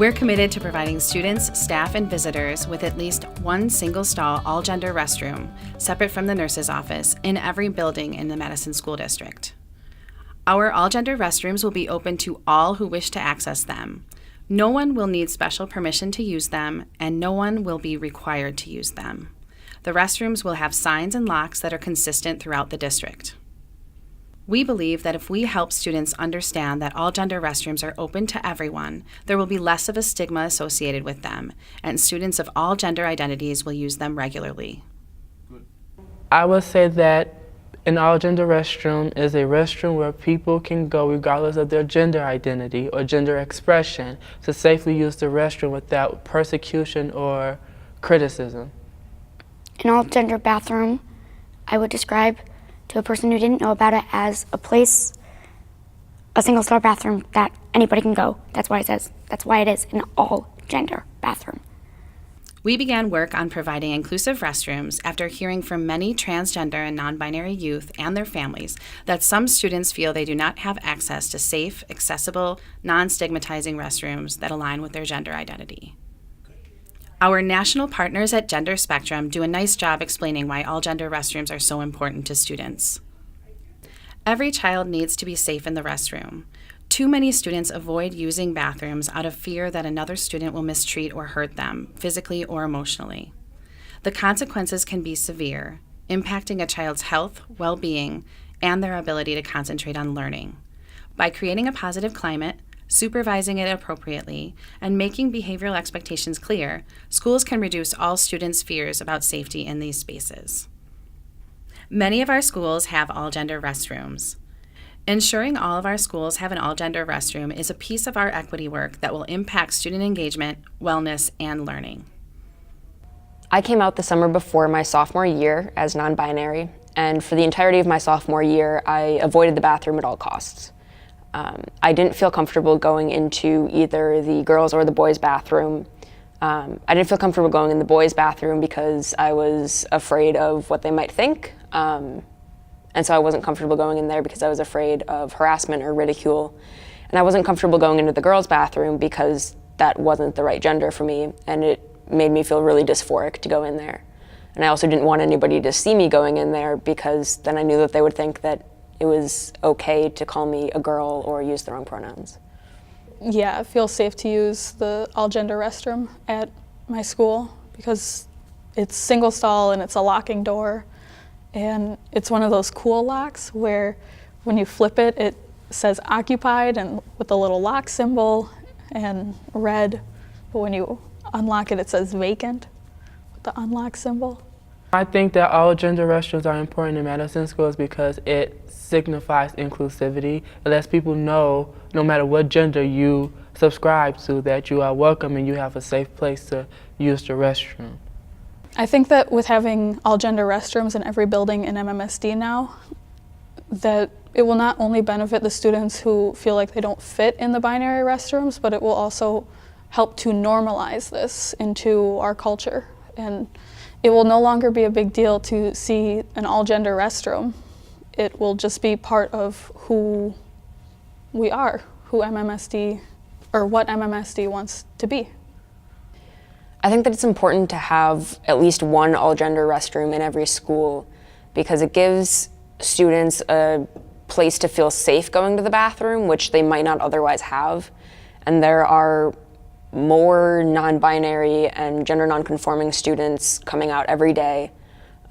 We're committed to providing students, staff, and visitors with at least one single-stall, all-gender restroom, separate from the nurse's office, in every building in the Madison School District. Our all-gender restrooms will be open to all who wish to access them. No one will need special permission to use them, and no one will be required to use them. The restrooms will have signs and locks that are consistent throughout the district. We believe that if we help students understand that all gender restrooms are open to everyone, there will be less of a stigma associated with them, and students of all gender identities will use them regularly. I would say that an all-gender restroom is a restroom where people can go regardless of their gender identity or gender expression to safely use the restroom without persecution or criticism. An all-gender bathroom, I would describe to a person who didn't know about it as a place, a single-star bathroom that anybody can go. That's why it is an all-gender bathroom. We began work on providing inclusive restrooms after hearing from many transgender and non-binary youth and their families that some students feel they do not have access to safe, accessible, non-stigmatizing restrooms that align with their gender identity. Our national partners at Gender Spectrum do a nice job explaining why all-gender restrooms are so important to students. Every child needs to be safe in the restroom. Too many students avoid using bathrooms out of fear that another student will mistreat or hurt them, physically or emotionally. The consequences can be severe, impacting a child's health, well-being, and their ability to concentrate on learning. By creating a positive climate, supervising it appropriately, and making behavioral expectations clear, schools can reduce all students' fears about safety in these spaces. Many of our schools have all-gender restrooms. Ensuring all of our schools have an all-gender restroom is a piece of our equity work that will impact student engagement, wellness, and learning. I came out the summer before my sophomore year as non-binary, and for the entirety of my sophomore year, I avoided the bathroom at all costs. I didn't feel comfortable going into either the girls' or the boys' bathroom. I didn't feel comfortable going in the boys' bathroom because I was afraid of what they might think. And so I wasn't comfortable going in there because I was afraid of harassment or ridicule. And I wasn't comfortable going into the girls' bathroom because that wasn't the right gender for me, and it made me feel really dysphoric to go in there. And I also didn't want anybody to see me going in there because then I knew that they would think that it was okay to call me a girl or use the wrong pronouns. Yeah, it feels safe to use the all-gender restroom at my school because it's single stall and it's a locking door. And it's one of those cool locks where when you flip it, it says occupied and with a little lock symbol and red. But when you unlock it, it says vacant with the unlock symbol. I think that all gender restrooms are important in Madison schools because it signifies inclusivity. It lets people know, no matter what gender you subscribe to, that you are welcome and you have a safe place to use the restroom. I think that with having all gender restrooms in every building in MMSD now, that it will not only benefit the students who feel like they don't fit in the binary restrooms, but it will also help to normalize this into our culture. And it will no longer be a big deal to see an all-gender restroom. It will just be part of who we are, who MMSD, or what MMSD wants to be. I think that it's important to have at least one all-gender restroom in every school because it gives students a place to feel safe going to the bathroom, which they might not otherwise have. And there are more non-binary and gender non-conforming students coming out every day,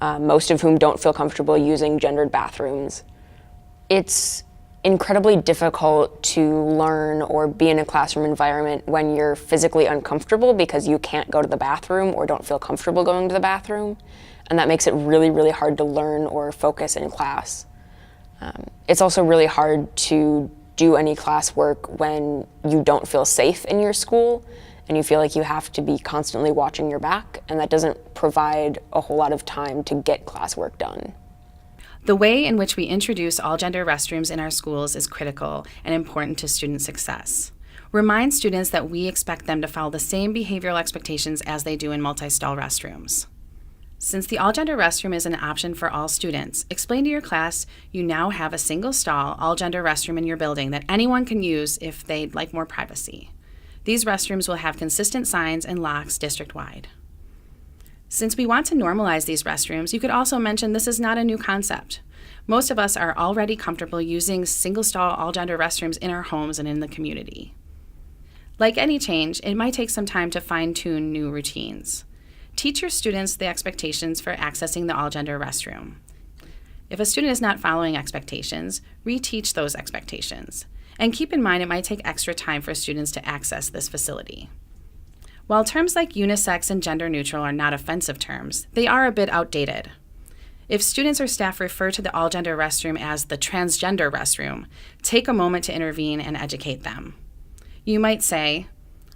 most of whom don't feel comfortable using gendered bathrooms. It's incredibly difficult to learn or be in a classroom environment when you're physically uncomfortable because you can't go to the bathroom or don't feel comfortable going to the bathroom. And that makes it really, really hard to learn or focus in class. It's also really hard to do any classwork when you don't feel safe in your school and you feel like you have to be constantly watching your back, and that doesn't provide a whole lot of time to get classwork done. The way in which we introduce all-gender restrooms in our schools is critical and important to student success. Remind students that we expect them to follow the same behavioral expectations as they do in multi-stall restrooms. Since the all-gender restroom is an option for all students, explain to your class you now have a single-stall, all-gender restroom in your building that anyone can use if they'd like more privacy. These restrooms will have consistent signs and locks district-wide. Since we want to normalize these restrooms, you could also mention this is not a new concept. Most of us are already comfortable using single-stall all-gender restrooms in our homes and in the community. Like any change, it might take some time to fine-tune new routines. Teach your students the expectations for accessing the all-gender restroom. If a student is not following expectations, reteach those expectations. And keep in mind it might take extra time for students to access this facility. While terms like unisex and gender neutral are not offensive terms, they are a bit outdated. If students or staff refer to the all-gender restroom as the transgender restroom, take a moment to intervene and educate them. You might say,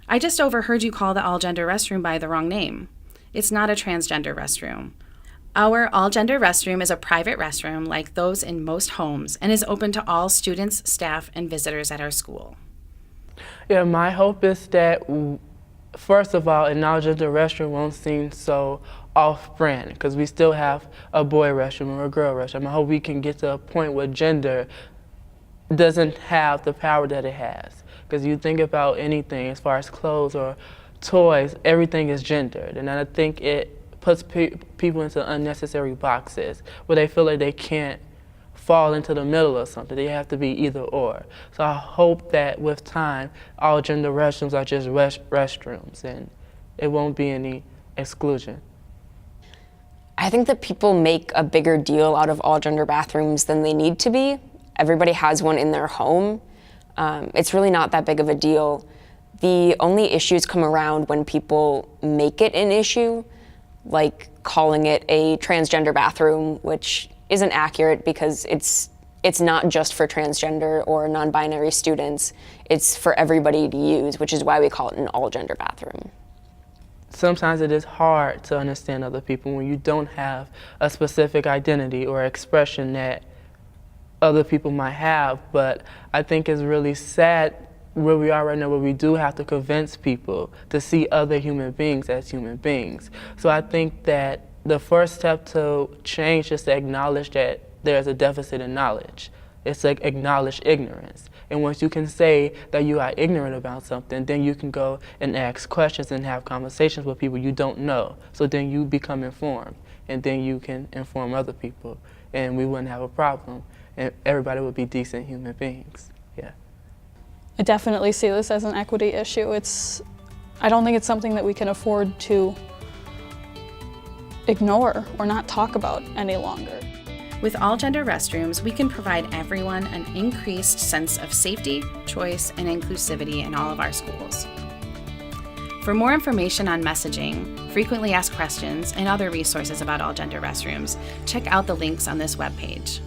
"I just overheard you call the all-gender restroom by the wrong name. It's not a transgender restroom. Our all-gender restroom is a private restroom like those in most homes and is open to all students, staff, and visitors at our school." Yeah, my hope is that, first of all, an all-gender restroom won't seem so off-brand because we still have a boy restroom or a girl restroom. I hope we can get to a point where gender doesn't have the power that it has. Because you think about anything as far as clothes or toys, everything is gendered. And I think it puts people into unnecessary boxes where they feel like they can't fall into the middle of something. They have to be either or. So I hope that with time, all gender restrooms are just restrooms and it won't be any exclusion. I think that people make a bigger deal out of all gender bathrooms than they need to be. Everybody has one in their home. It's really not that big of a deal. The only issues come around when people make it an issue, like calling it a transgender bathroom, which isn't accurate because it's not just for transgender or non-binary students. It's for everybody to use, which is why we call it an all-gender bathroom. Sometimes it is hard to understand other people when you don't have a specific identity or expression that other people might have, but I think it's really sad where we are right now, where we do have to convince people to see other human beings as human beings. So I think that the first step to change is to acknowledge that there's a deficit in knowledge. It's like acknowledge ignorance. And once you can say that you are ignorant about something, then you can go and ask questions and have conversations with people you don't know. So then you become informed, and then you can inform other people, and we wouldn't have a problem. And everybody would be decent human beings. Yeah. I definitely see this as an equity issue. I don't think it's something that we can afford to ignore or not talk about any longer. With all-gender restrooms, we can provide everyone an increased sense of safety, choice, and inclusivity in all of our schools. For more information on messaging, frequently asked questions, and other resources about all-gender restrooms, check out the links on this webpage.